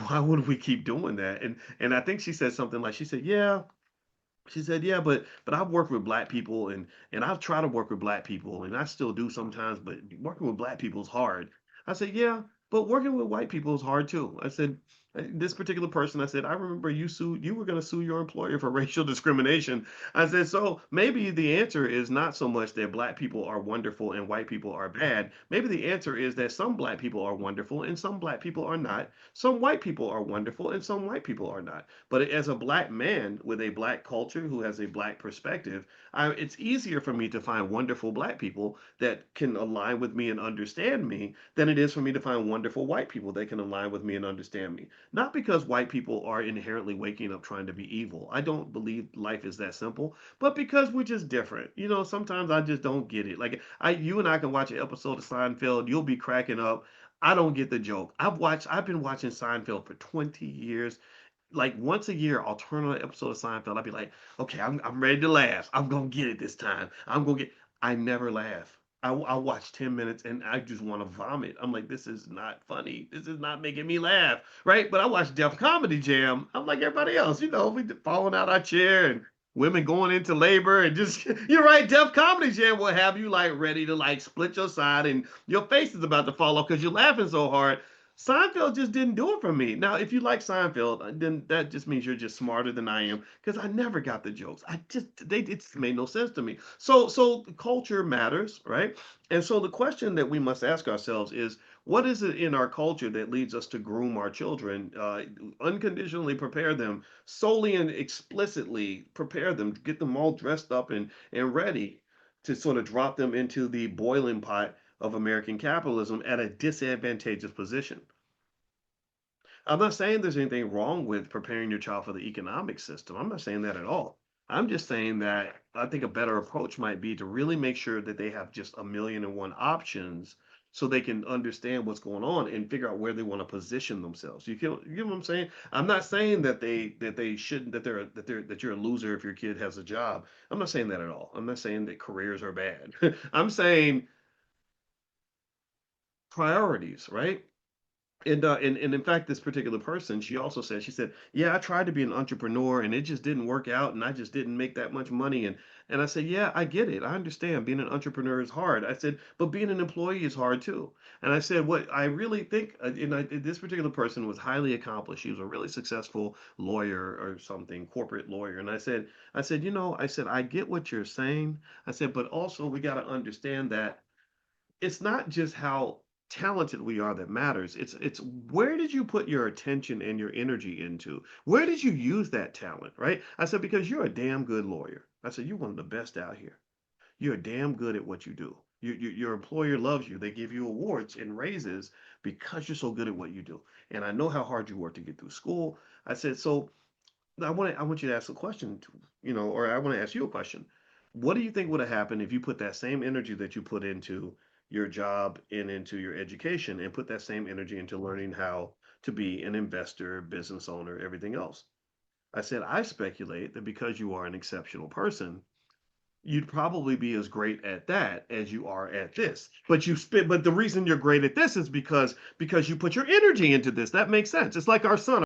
why would we keep doing that? And I think she said something like, she said, yeah. She said, "Yeah, but I've worked with black people and I've tried to work with black people and I still do sometimes, but working with black people is hard." I said, "Yeah, but working with white people is hard too." I said, "This particular person," I said, "I remember you were going to sue your employer for racial discrimination." I said, "So maybe the answer is not so much that black people are wonderful and white people are bad. Maybe the answer is that some black people are wonderful and some black people are not. Some white people are wonderful and some white people are not." But as a black man with a black culture who has a black perspective, it's easier for me to find wonderful black people that can align with me and understand me than it is for me to find wonderful white people that can align with me and understand me. Not because white people are inherently waking up trying to be evil. I don't believe life is that simple, but because we're just different. You know, sometimes I just don't get it. Like you and I can watch an episode of Seinfeld, you'll be cracking up. I don't get the joke. I've been watching Seinfeld for 20 years. Like once a year, I'll turn on an episode of Seinfeld. I'll be like, okay, I'm ready to laugh. I'm gonna get it this time. I'm gonna get. I never laugh. I'll watch 10 minutes and I just want to vomit. I'm like, this is not funny. This is not making me laugh, right? But I watch Def Comedy Jam. I'm like everybody else, we falling out our chair and women going into labor and just you're right. Def Comedy Jam will have you like ready to like split your side and your face is about to fall off because you're laughing so hard. Seinfeld just didn't do it for me. Now, if you like Seinfeld, then that just means you're just smarter than I am because I never got the jokes. It made no sense to me. So culture matters, right? And so the question that we must ask ourselves is, what is it in our culture that leads us to groom our children, unconditionally prepare them, solely and explicitly prepare them, get them all dressed up and ready to sort of drop them into the boiling pot of American capitalism at a disadvantageous position. I'm not saying there's anything wrong with preparing your child for the economic system. I'm not saying that at all. I'm just saying that I think a better approach might be to really make sure that they have just a million and one options so they can understand what's going on and figure out where they want to position themselves. You get what I'm saying? I'm not saying that they shouldn't that you're a loser if your kid has a job. I'm not saying that at all. I'm not saying that careers are bad. I'm saying priorities, right? And in fact, this particular person, she also said, she said, "Yeah, I tried to be an entrepreneur and it just didn't work out, and I just didn't make that much money." And I said, "Yeah, I get it. I understand. Being an entrepreneur is hard." I said, "But being an employee is hard too." And I said, "What I really think," this particular person was highly accomplished. She was a really successful lawyer or something, corporate lawyer. And I said, "I get what you're saying." I said, "But also we got to understand that." It's not just how talented we are that matters. It's where did you put your attention and your energy into? Where did you use that talent, right? I said, because you're a damn good lawyer. I said, you're one of the best out here. You're damn good at what you do. Your employer loves you. They give you awards and raises because you're so good at what you do. And I know how hard you work to get through school. I said, so I want you to ask a question, or I want to ask you a question. What do you think would have happened if you put that same energy that you put into your job and into your education and put that same energy into learning how to be an investor, business owner, everything else? I said, I speculate that because you are an exceptional person, you'd probably be as great at that as you are at this. But the reason you're great at this is because you put your energy into this. That makes sense. It's like our son.